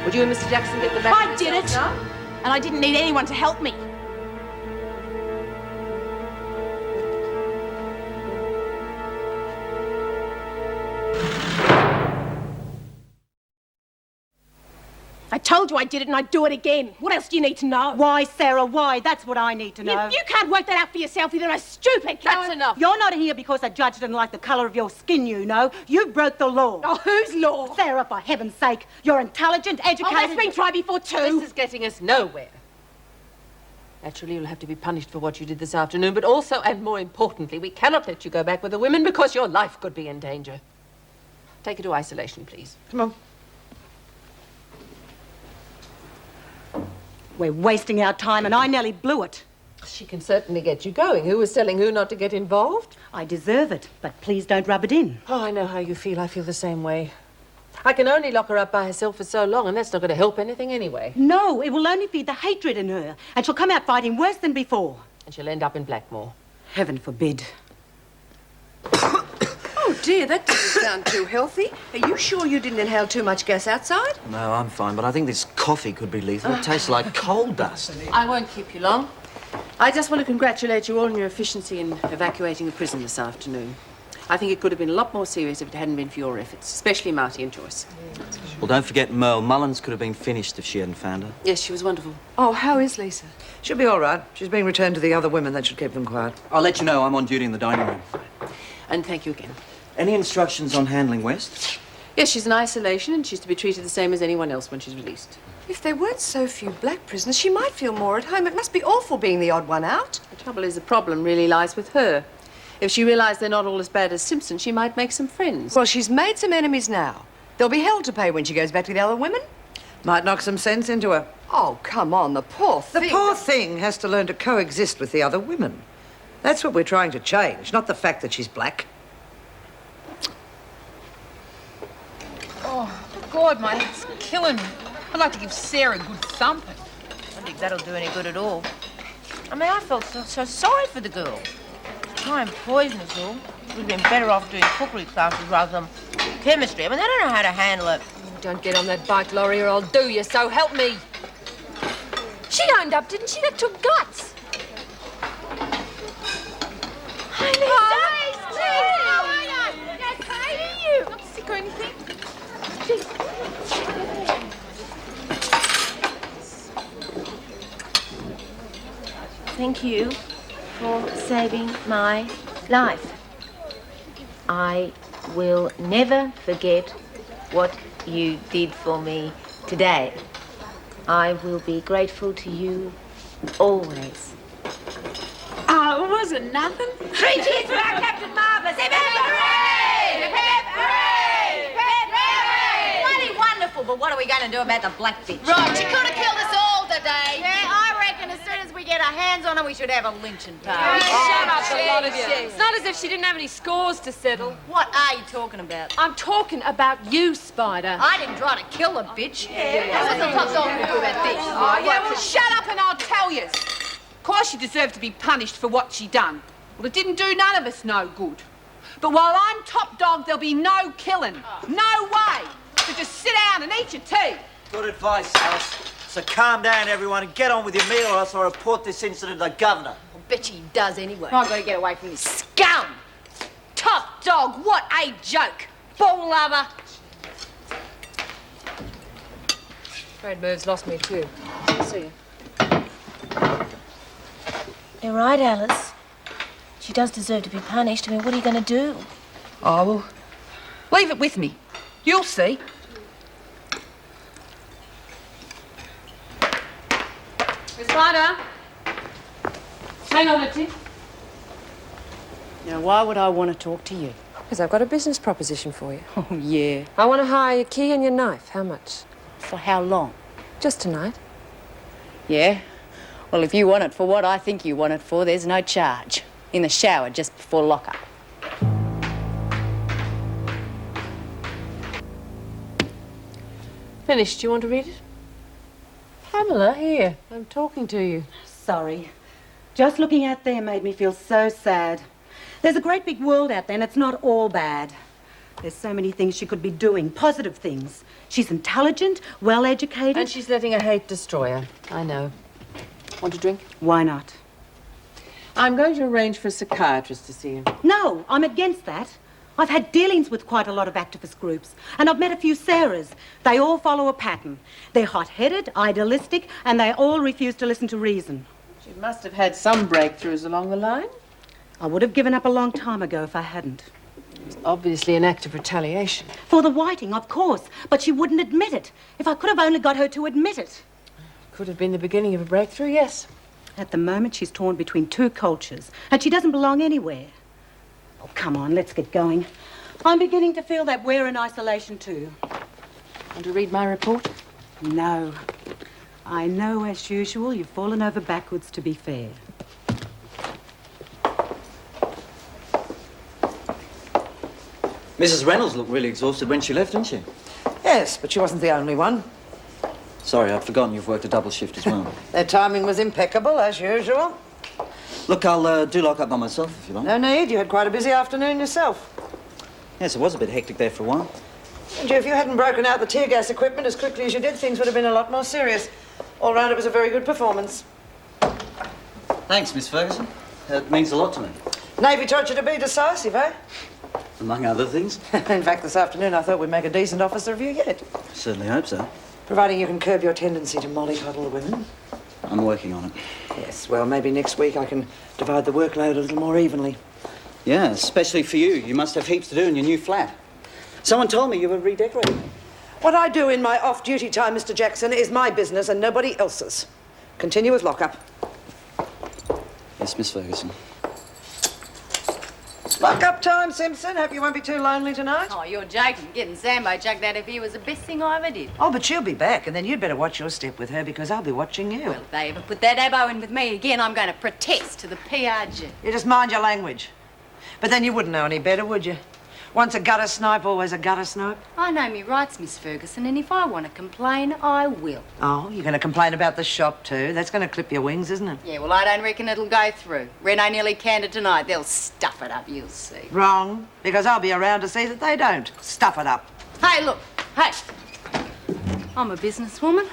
[SPEAKER 8] Would you and Mr. Jackson get the back?
[SPEAKER 2] I did it, and I didn't need anyone to help me. I told you I did it, and I'd do it again. What else do you need to know?
[SPEAKER 14] Why, Sarah, why? That's what I need to know.
[SPEAKER 2] You can't work that out for yourself. You're a stupid.
[SPEAKER 8] That's enough.
[SPEAKER 14] You're not here because the judge didn't like the colour of your skin, you know. You broke the law.
[SPEAKER 2] Oh, whose law?
[SPEAKER 14] Sarah, for heaven's sake, you're intelligent, educated...
[SPEAKER 2] Oh, that's been tried before, too.
[SPEAKER 8] This is getting us nowhere. Naturally, you'll have to be punished for what you did this afternoon, but also, and more importantly, we cannot let you go back with the women because your life could be in danger. Take her to isolation, please.
[SPEAKER 1] Come on.
[SPEAKER 14] We're wasting our time, and I nearly blew it.
[SPEAKER 8] She can certainly get you going. Who was telling who not to get involved?
[SPEAKER 14] I deserve it, but please don't rub it in.
[SPEAKER 8] Oh, I know how you feel. I feel the same way. I can only lock her up by herself for so long, and that's not going to help anything anyway.
[SPEAKER 14] No, it will only feed the hatred in her, and she'll come out fighting worse than before.
[SPEAKER 8] And she'll end up in Blackmore.
[SPEAKER 14] Heaven forbid.
[SPEAKER 15] Oh, dear, that doesn't sound too healthy. Are you sure you didn't inhale too much gas outside?
[SPEAKER 7] No, I'm fine, but I think this coffee could be lethal. It tastes like coal dust.
[SPEAKER 8] I won't keep you long. I just want to congratulate you all on your efficiency in evacuating the prison this afternoon. I think it could have been a lot more serious if it hadn't been for your efforts, especially Marty and Joyce.
[SPEAKER 7] Well, don't forget Merle. Mullins could have been finished if she hadn't found her.
[SPEAKER 8] Yes, she was wonderful.
[SPEAKER 15] Oh, how is Lisa?
[SPEAKER 1] She'll be all right. She's being returned to the other women. That should keep them quiet.
[SPEAKER 7] I'll let you know. I'm on duty in the dining room.
[SPEAKER 8] And thank you again.
[SPEAKER 7] Any instructions on handling West?
[SPEAKER 8] Yes, she's in isolation and she's to be treated the same as anyone else when she's released.
[SPEAKER 15] If there weren't so few black prisoners, she might feel more at home. It must be awful being the odd one out.
[SPEAKER 8] The trouble is the problem really lies with her. If she realised they're not all as bad as Simpson, she might make some friends.
[SPEAKER 15] Well, she's made some enemies now. There'll be hell to pay when she goes back to the other women.
[SPEAKER 1] Might knock some sense into her.
[SPEAKER 15] Oh, come on, the poor thing.
[SPEAKER 1] The poor thing has to learn to coexist with the other women. That's what we're trying to change, not the fact that she's black.
[SPEAKER 12] Oh, God, my head's killing me. I'd like to give Sarah a good thumping.
[SPEAKER 16] I don't think that'll do any good at all. I mean, I felt so sorry for the girl. Try and poison us all. We'd have been better off doing cookery classes rather than chemistry. I mean, they don't know how to handle it.
[SPEAKER 6] Don't get on that bike, Laurie, or I'll do you, so help me. She owned up, didn't she? That took guts.
[SPEAKER 16] Hi, Lisa. How are you? Yes, hi to you.
[SPEAKER 6] Not sick or anything?
[SPEAKER 16] Thank you for saving my life. I will never forget what you did for me today. I will be grateful to you always.
[SPEAKER 6] Oh, it wasn't nothing.
[SPEAKER 16] 3 cheers for our Captain Marvellous. Hip, hip, hooray! Hip, hip, hooray! Hip, hooray! Bloody wonderful, but what are we going to do about the black bitch?
[SPEAKER 3] Right, she could have killed us all today.
[SPEAKER 16] Yeah, I reckon as soon as we get our hands on her, we should have a lynching party.
[SPEAKER 6] Shut up, a lot of you. It's not as if she didn't have any scores to settle.
[SPEAKER 16] What are you talking about?
[SPEAKER 6] I'm talking about you, Spider.
[SPEAKER 16] I didn't try to kill the bitch.
[SPEAKER 12] What's the top dog to do about this? Oh, yeah, well, shut up and I'll tell you. Of course she deserved to be punished for what she done. Well, it didn't do none of us no good. But while I'm top dog, there'll be no killing. No way. So just sit down and eat your tea.
[SPEAKER 7] Good advice, Alice. So calm down, everyone, and get on with your meal, or else I'll report this incident to the governor.
[SPEAKER 16] I bet she does anyway.
[SPEAKER 3] I've got to get away from this.
[SPEAKER 16] Scum! Top dog, what a joke! Ball lover!
[SPEAKER 6] Afraid Merv's lost me too. See you.
[SPEAKER 16] You're right, Alice. She does deserve to be punished. I mean, what are you going to do?
[SPEAKER 12] Oh, well, leave it with me. You'll see.
[SPEAKER 6] Miss Spider. Hang on a tick.
[SPEAKER 14] Now, why would I want to talk to you?
[SPEAKER 6] Because I've got a business proposition for you.
[SPEAKER 14] Oh, yeah.
[SPEAKER 6] I want to hire your key and your knife. How much?
[SPEAKER 14] For how long?
[SPEAKER 6] Just tonight.
[SPEAKER 3] Yeah? Well, if you want it for what I think you want it for, there's no charge. In the shower just before lockup.
[SPEAKER 6] Finished. Do you want to read it? Pamela, here. I'm talking to you.
[SPEAKER 14] Sorry. Just looking out there made me feel so sad. There's a great big world out there and it's not all bad. There's so many things she could be doing, positive things. She's intelligent, well-educated.
[SPEAKER 6] And she's letting her hate destroy her. I know. Want a drink?
[SPEAKER 14] Why not?
[SPEAKER 8] I'm going to arrange for a psychiatrist to see you.
[SPEAKER 14] No, I'm against that. I've had dealings with quite a lot of activist groups, and I've met a few Sarahs. They all follow a pattern. They're hot-headed, idealistic, and they all refuse to listen to reason.
[SPEAKER 8] She must have had some breakthroughs along the line.
[SPEAKER 14] I would have given up a long time ago if I hadn't.
[SPEAKER 6] It's obviously an act of retaliation.
[SPEAKER 14] For the whiting, of course, but she wouldn't admit it. If I could have only got her to admit it.
[SPEAKER 6] Could have been the beginning of a breakthrough, yes.
[SPEAKER 14] At the moment, she's torn between two cultures, and she doesn't belong anywhere. Oh, come on, let's get going. I'm beginning to feel that we're in isolation too.
[SPEAKER 6] Want to read my report?
[SPEAKER 14] No. I know, as usual, you've fallen over backwards to be fair.
[SPEAKER 7] Mrs. Reynolds looked really exhausted when she left, didn't she?
[SPEAKER 1] Yes, but she wasn't the only one.
[SPEAKER 7] Sorry, I'd forgotten you've worked a double shift as well.
[SPEAKER 1] Their timing was impeccable, as usual.
[SPEAKER 7] Look, I'll do lock up by myself if you like.
[SPEAKER 1] No need. You had quite a busy afternoon yourself.
[SPEAKER 7] Yes, it was a bit hectic there for a while.
[SPEAKER 1] And if you hadn't broken out the tear gas equipment as quickly as you did, things would have been a lot more serious. All round, it was a very good performance.
[SPEAKER 7] Thanks, Miss Ferguson. It means a lot to me.
[SPEAKER 1] Navy taught you to be decisive, eh?
[SPEAKER 7] Among other things.
[SPEAKER 1] In fact, this afternoon I thought we'd make a decent officer of you yet.
[SPEAKER 7] Certainly hope so.
[SPEAKER 1] Providing you can curb your tendency to mollycoddle the women.
[SPEAKER 7] I'm working on it.
[SPEAKER 1] Yes, well, maybe next week I can divide the workload a little more evenly.
[SPEAKER 7] Yeah, especially for you. You must have heaps to do in your new flat. Someone told me you were redecorating.
[SPEAKER 1] What I do in my off-duty time, Mr. Jackson, is my business and nobody else's. Continue with lockup.
[SPEAKER 7] Yes, Miss Ferguson.
[SPEAKER 1] Lock-up time, Simpson. Hope you won't be too lonely tonight.
[SPEAKER 3] Oh, you're joking. Getting Sambo chucked out of here was the best thing I ever did.
[SPEAKER 1] Oh, but she'll be back, and then you'd better watch your step with her because I'll be watching you.
[SPEAKER 3] Well, if they ever put that abo in with me again, I'm going to protest to the PRG.
[SPEAKER 1] You just mind your language. But then you wouldn't know any better, would you? Once a gutter snipe, always a gutter snipe.
[SPEAKER 3] I know me rights, Miss Ferguson, and if I want to complain, I will.
[SPEAKER 1] Oh, you're going to complain about the shop too? That's going to clip your wings, isn't it?
[SPEAKER 3] Yeah, well, I don't reckon it'll go through. Reno nearly canned it tonight. They'll stuff it up, you'll see.
[SPEAKER 1] Wrong, because I'll be around to see that they don't. Stuff it up.
[SPEAKER 3] Hey, look. Hey. I'm a businesswoman.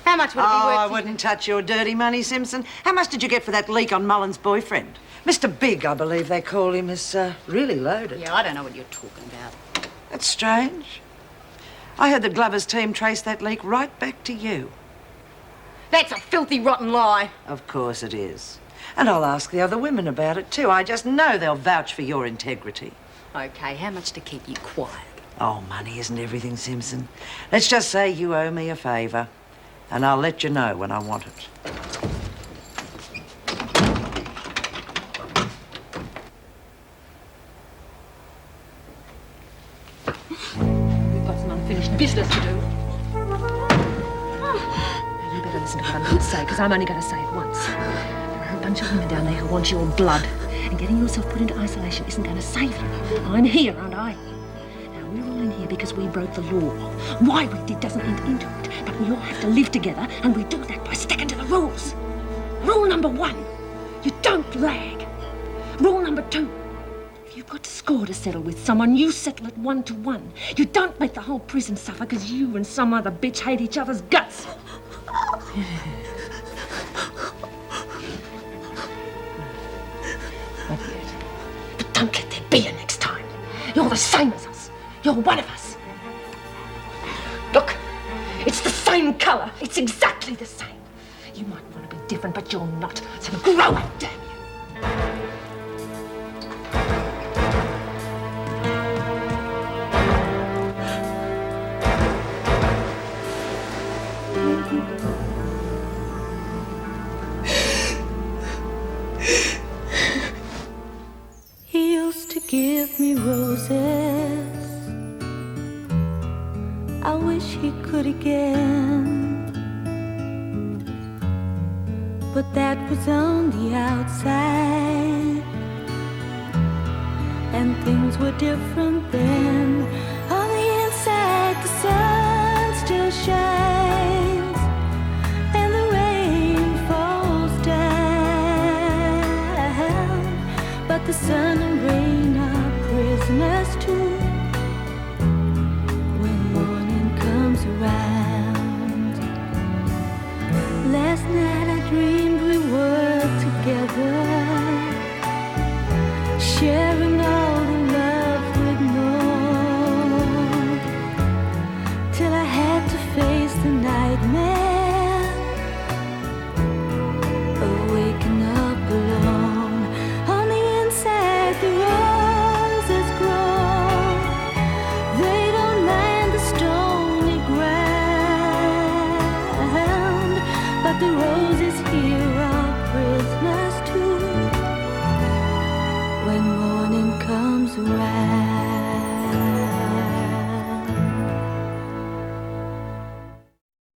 [SPEAKER 3] How much would it be worth?
[SPEAKER 1] I wouldn't touch your dirty money, Simpson. How much did you get for that leak on Mullen's boyfriend? Mr. Big, I believe they call him, is really loaded.
[SPEAKER 3] Yeah, I don't know what you're talking about.
[SPEAKER 1] That's strange. I heard the Glover's team trace that leak right back to you.
[SPEAKER 3] That's a filthy, rotten lie.
[SPEAKER 1] Of course it is. And I'll ask the other women about it too. I just know they'll vouch for your integrity.
[SPEAKER 3] Okay, how much to keep you quiet?
[SPEAKER 1] Oh, money isn't everything, Simpson. Let's just say you owe me a favour, and I'll let you know when I want it.
[SPEAKER 6] We've got some unfinished business to do. You better listen to what I'm going to say, because I'm only going to say it once. There are a bunch of women down there who want your blood, and getting yourself put into isolation isn't going to save you. I'm here, aren't I? Now, we're all in here because we broke the law. Why we did doesn't enter into it, but we all have to live together, and we do that by sticking to the rules. Rule number 1, you don't lag. Rule number 2, if you've got a score to settle with someone, you settle it 1-to-1. You don't make the whole prison suffer because you and some other bitch hate each other's guts. Not yet. But don't let there be a next time. You're the same as us. You're one of us. Look, it's the same colour. It's exactly the same. You might want to be different, but you're not. So grow up, damn you.
[SPEAKER 17] He used to give me roses. I wish he could again, but that was on the outside, and things were different then.